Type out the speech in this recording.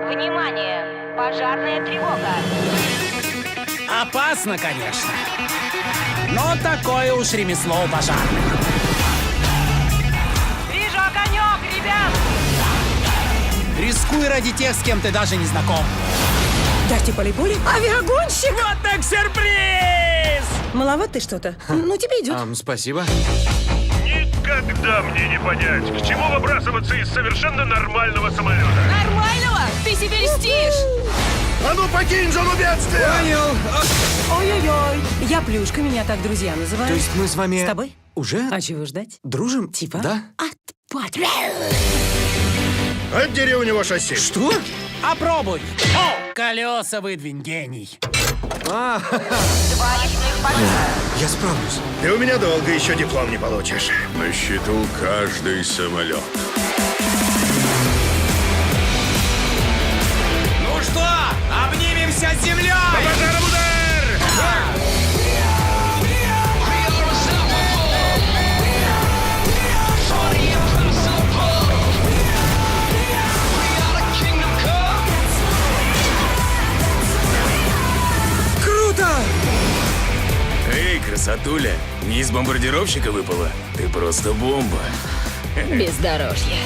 Внимание! Пожарная тревога! Опасно, конечно. Но такое уж ремесло у пожарных. Вижу огонек, ребят! Рискуй ради тех, с кем ты даже не знаком. Дайте полипули. Авиагонщик! Вот так сюрприз! Маловат ты что-то. Ну, тебе идет. Спасибо. Никогда мне не понять, к чему выбрасываться из совершенно нормального самолета. Нормального? Ты себе льстишь! А ну покинь зону бедствия! Понял. Ой-ой-ой. Я Плюшка, меня так друзья называют. То есть мы с вами... С тобой? Уже? А чего ждать? Дружим? Типа? Да? Отпад. Отдери у него шасси. Что? Опробуй. О, колеса выдвинь, гений. Два лесных пожара. Я справлюсь. Ты у меня долго еще диплом не получишь. На счету каждый самолет. Ну что, обнимемся с землей? Пожаром удар! Круто! Эй, красотуля, не из бомбардировщика выпала? Ты просто бомба. Бездорожье.